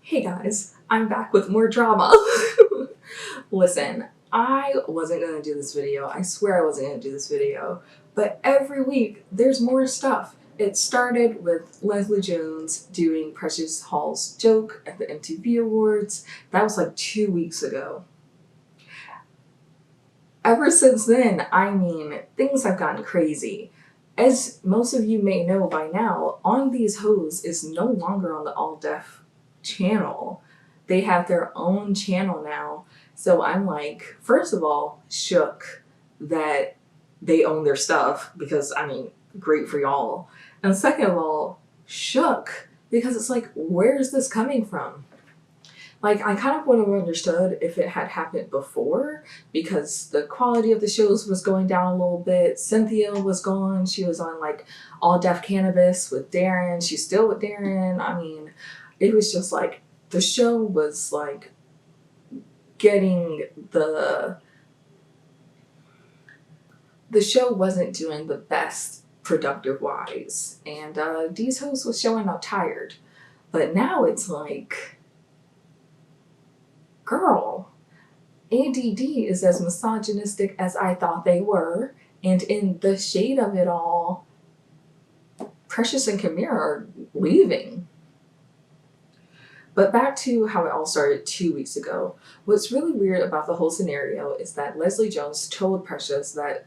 Hey guys, I'm back with more drama. Listen, I wasn't gonna do this video. I swear I wasn't gonna do this video. But every week there's more stuff. It started with Leslie Jones doing Precious Hall's joke at the MTV Awards. That was like 2 weeks ago. Ever since then, I mean, things have gotten crazy. As most of you may know by now, On Deez Hoes is no longer on the All Def channel. They have their own channel now. So I'm like, first of all, shook that they own their stuff because, I mean, great for y'all. And second of all, shook because it's like, where is this coming from? Like, I kind of would have understood if it had happened before because the quality of the shows was going down a little bit. Cynthia was gone. She was on like All Def Cannabis with Darren. She's still with Darren. I mean, it was just like the show was like getting the show wasn't doing the best productive wise. And Deez Hoes was showing up tired. But now it's like, girl, ADD is as misogynistic as I thought they were, and in the shade of it all, Precious and Kamira are leaving. But back to how it all started 2 weeks ago. What's really weird about the whole scenario is that Leslie Jones told Precious that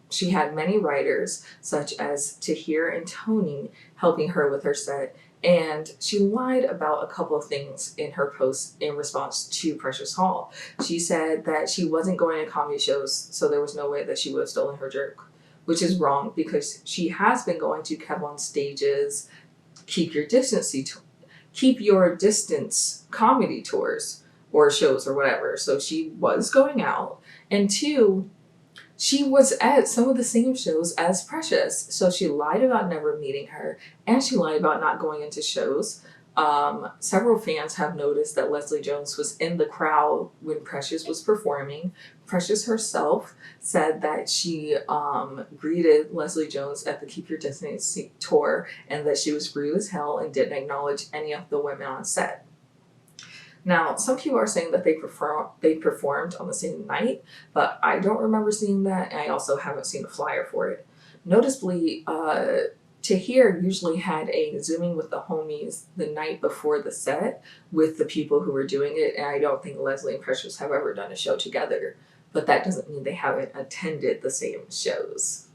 she had many writers, such as Tahir and Tony, helping her with her set, and she lied about a couple of things in her post in response to Precious Hall. She said that she wasn't going to comedy shows, so there was no way that she would have stolen her joke, which is wrong because she has been going to KevOnStage's Keep Your Distance comedy tours or shows or whatever. So she was going out. And two, she was at some of the same shows as Precious. So she lied about never meeting her and she lied about not going into shows. Several fans have noticed that Leslie Jones was in the crowd when Precious was performing. Precious herself said that she greeted Leslie Jones at the Keep Your Distance tour and that she was rude as hell and didn't acknowledge any of the women on set. Now, some people are saying that they performed on the same night, but I don't remember seeing that, and I also haven't seen a flyer for it. Noticeably, Tahir usually had a Zooming with the homies the night before the set with the people who were doing it, and I don't think Leslie and Precious have ever done a show together, but that doesn't mean they haven't attended the same shows.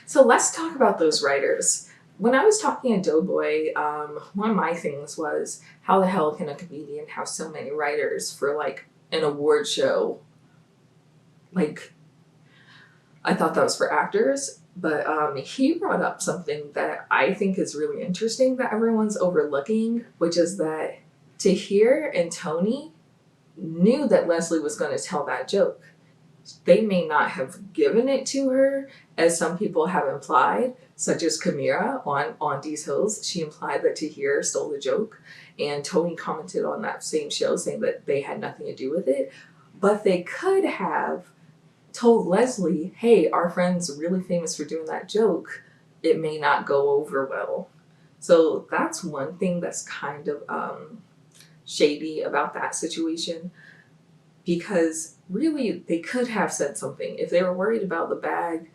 So let's talk about those writers. When I was talking to DoBoy, one of my things was, how the hell can a comedian have so many writers for like an award show? Like, I thought that was for actors, but he brought up something that I think is really interesting that everyone's overlooking, which is that Tahir and Tony knew that Leslie was going to tell that joke. They may not have given it to her, as some people have implied, such as Kamira on Deez Hoes. She implied that Tahir stole the joke, and Tony commented on that same show saying that they had nothing to do with it. But they could have told Leslie, hey, our friend's really famous for doing that joke. It may not go over well. So that's one thing that's kind of shady about that situation. Because really, they could have said something. If they were worried about the bag,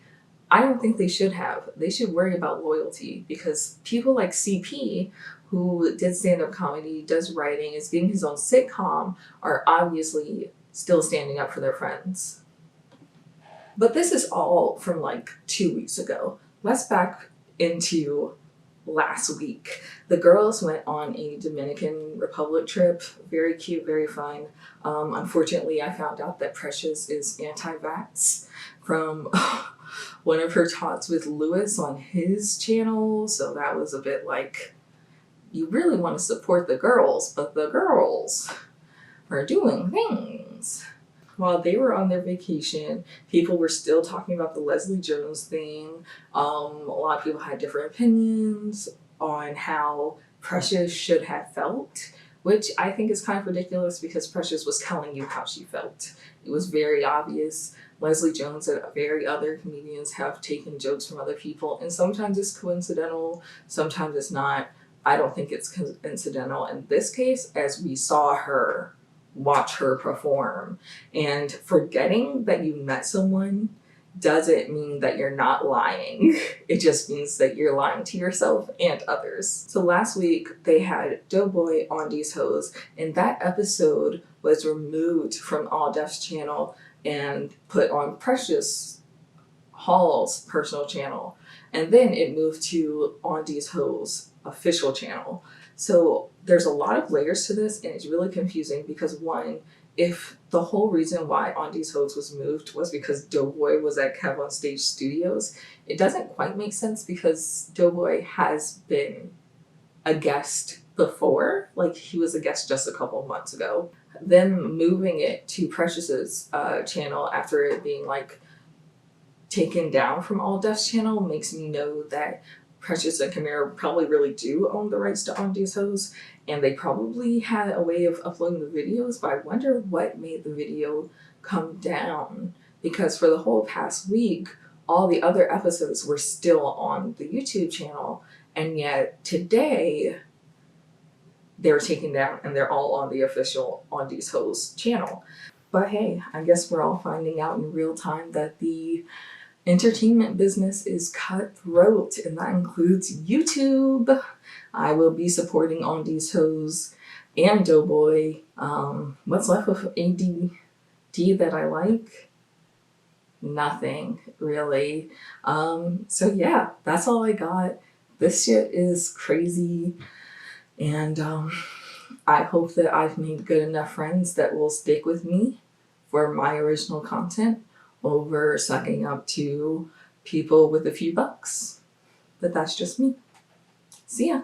I don't think they should have. They should worry about loyalty, because people like CP, who did stand-up comedy, does writing, is getting his own sitcom, are obviously still standing up for their friends. But this is all from like 2 weeks ago. Let's back into last week. The girls went on a Dominican Republic trip. Very cute, very fun. Unfortunately, I found out that Precious is anti-vax from one of her talks with Lewis on his channel. So that was a bit like, you really want to support the girls, but the girls are doing things. While they were on their vacation, people were still talking about the Leslie Jones thing. A lot of people had different opinions on how Precious should have felt, which I think is kind of ridiculous because Precious was telling you how she felt. It was very obvious. Leslie Jones and very other comedians have taken jokes from other people, and sometimes it's coincidental, sometimes it's not. I don't think it's coincidental in this case, as we saw her watch her perform. And forgetting that you met someone doesn't mean that you're not lying. It just means that you're lying to yourself and others. So last week they had DoBoy on Deez Hoes, and that episode was removed from All Def's channel and put on Precious Hall's personal channel. And then it moved to On Deez Hoes official channel. So there's a lot of layers to this, and it's really confusing because one, if the whole reason why On Deez Hoes was moved was because DoBoy was at KevOnStage Studios, it doesn't quite make sense because DoBoy has been a guest before. Like, he was a guest just a couple months ago. Then moving it to Precious's channel after it being like taken down from All Def's channel makes me know that Precious and Camara probably really do own the rights to On Deez Hoes, and they probably had a way of uploading the videos, but I wonder what made the video come down, because for the whole past week, all the other episodes were still on the YouTube channel, and yet today they were taken down and they're all on the official On Deez Hoes channel. But hey, I guess we're all finding out in real time that the entertainment business is cutthroat, and that includes YouTube. I will be supporting On Deez Hoes and DoBoy. What's left of ADD that I like? Nothing, really. So yeah, that's all I got. This shit is crazy, and I hope that I've made good enough friends that will stick with me for my original content over sucking up to people with a few bucks. But that's just me. See ya.